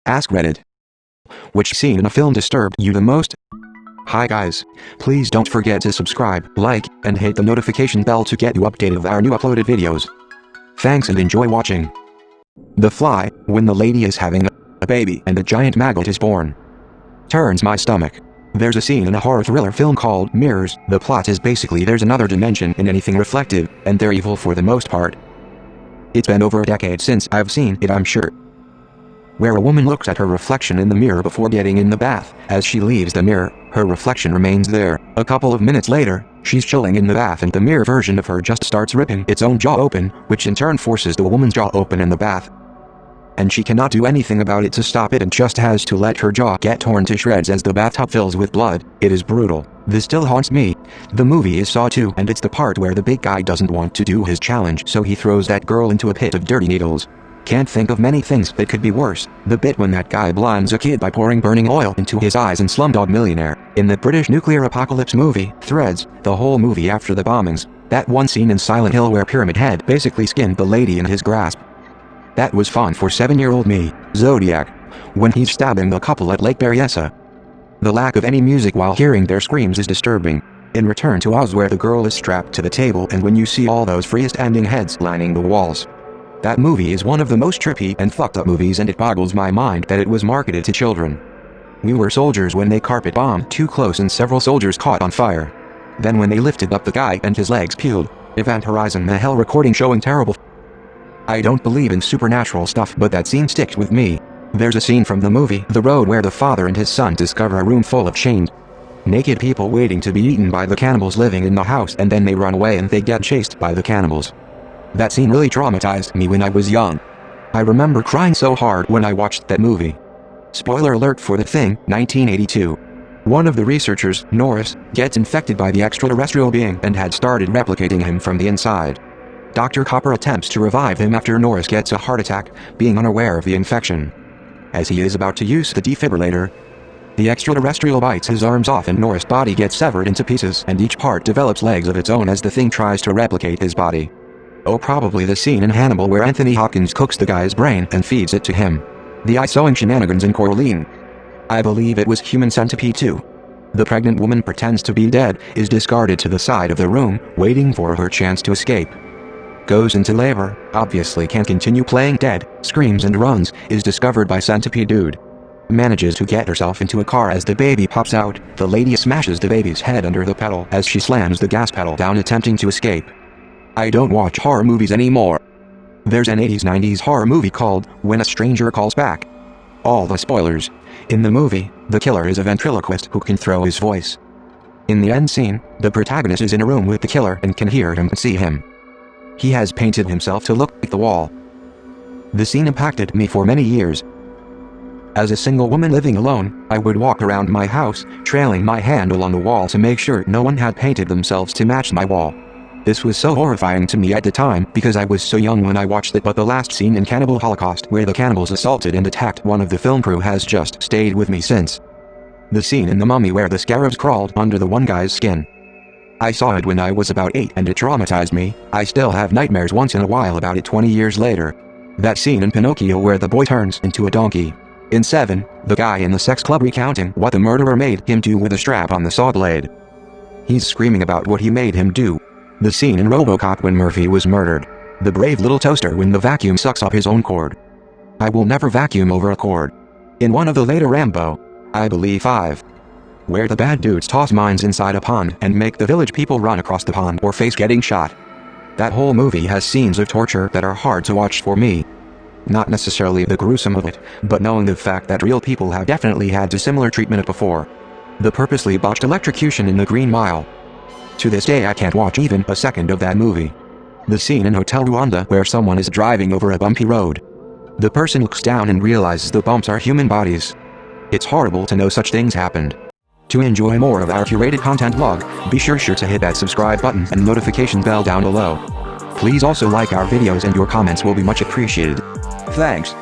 AskReddit. Which scene in a film disturbed you the most? Hi guys, please don't forget to subscribe, like, and hit the notification bell to get you updated of our new uploaded videos. Thanks and enjoy watching. The Fly, when the lady is having a baby and a giant maggot is born. Turns my stomach. There's a scene in a horror thriller film called Mirrors. The plot is basically there's another dimension in anything reflective, and they're evil for the most part. It's been over a decade since I've seen it, I'm sure. Where a woman looks at her reflection in the mirror before getting in the bath. As she leaves the mirror, her reflection remains there. A couple of minutes later, she's chilling in the bath and the mirror version of her just starts ripping its own jaw open, which in turn forces the woman's jaw open in the bath. And she cannot do anything about it to stop it and just has to let her jaw get torn to shreds as the bathtub fills with blood. It is brutal. This still haunts me. The movie is Saw 2, and it's the part where the big guy doesn't want to do his challenge, so he throws that girl into a pit of dirty needles. Can't think of many things that could be worse. The bit when that guy blinds a kid by pouring burning oil into his eyes in Slumdog Millionaire. In the British nuclear apocalypse movie, Threads, the whole movie after the bombings. That one scene in Silent Hill where Pyramid Head basically skinned the lady in his grasp. That was fun for 7-year-old me. Zodiac, when he's stabbing the couple at Lake Berryessa. The lack of any music while hearing their screams is disturbing. In Return to Oz, where the girl is strapped to the table and when you see all those freestanding heads lining the walls. That movie is one of the most trippy and fucked up movies, and it boggles my mind that it was marketed to children. We were soldiers when they carpet bombed too close and several soldiers caught on fire. Then when they lifted up the guy and his legs peeled. Event Horizon, the hell recording showing terrible. I don't believe in supernatural stuff, but that scene sticks with me. There's a scene from the movie The Road where the father and his son discover a room full of chained, naked people waiting to be eaten by the cannibals living in the house, and then they run away and they get chased by the cannibals. That scene really traumatized me when I was young. I remember crying so hard when I watched that movie. Spoiler alert for The Thing, 1982. One of the researchers, Norris, gets infected by the extraterrestrial being and had started replicating him from the inside. Dr. Copper attempts to revive him after Norris gets a heart attack, being unaware of the infection. As he is about to use the defibrillator, the extraterrestrial bites his arms off and Norris' body gets severed into pieces, and each part develops legs of its own as the thing tries to replicate his body. Oh, probably the scene in Hannibal where Anthony Hopkins cooks the guy's brain and feeds it to him. The eye-sewing shenanigans in Coraline. I believe it was Human Centipede 2. The pregnant woman pretends to be dead, is discarded to the side of the room, waiting for her chance to escape. Goes into labor, obviously can't continue playing dead, screams and runs, is discovered by Centipede Dude. Manages to get herself into a car as the baby pops out. The lady smashes the baby's head under the pedal as she slams the gas pedal down attempting to escape. I don't watch horror movies anymore. There's an 80s-90s horror movie called When a Stranger Calls Back. All the spoilers. In the movie, the killer is a ventriloquist who can throw his voice. In the end scene, the protagonist is in a room with the killer and can hear him and see him. He has painted himself to look like the wall. The scene impacted me for many years. As a single woman living alone, I would walk around my house, trailing my hand along the wall to make sure no one had painted themselves to match my wall. This was so horrifying to me at the time because I was so young when I watched it, but the last scene in Cannibal Holocaust where the cannibals assaulted and attacked one of the film crew has just stayed with me since. The scene in The Mummy where the scarabs crawled under the one guy's skin. I saw it when I was about 8 and it traumatized me. I still have nightmares once in a while about it 20 years later. That scene in Pinocchio where the boy turns into a donkey. In 7, the guy in the sex club recounting what the murderer made him do with a strap on the saw blade. He's screaming about what he made him do. The scene in RoboCop when Murphy was murdered. The brave little toaster when the vacuum sucks up his own cord. I will never vacuum over a cord. In one of the later Rambo, I believe 5. Where the bad dudes toss mines inside a pond and make the village people run across the pond or face getting shot. That whole movie has scenes of torture that are hard to watch for me. Not necessarily the gruesome of it, but knowing the fact that real people have definitely had similar treatment before. The purposely botched electrocution in the Green Mile. To this day I can't watch even a second of that movie. The scene in Hotel Rwanda where someone is driving over a bumpy road. The person looks down and realizes the bumps are human bodies. It's horrible to know such things happened. To enjoy more of our curated content vlog, be sure to hit that subscribe button and notification bell down below. Please also like our videos and your comments will be much appreciated. Thanks.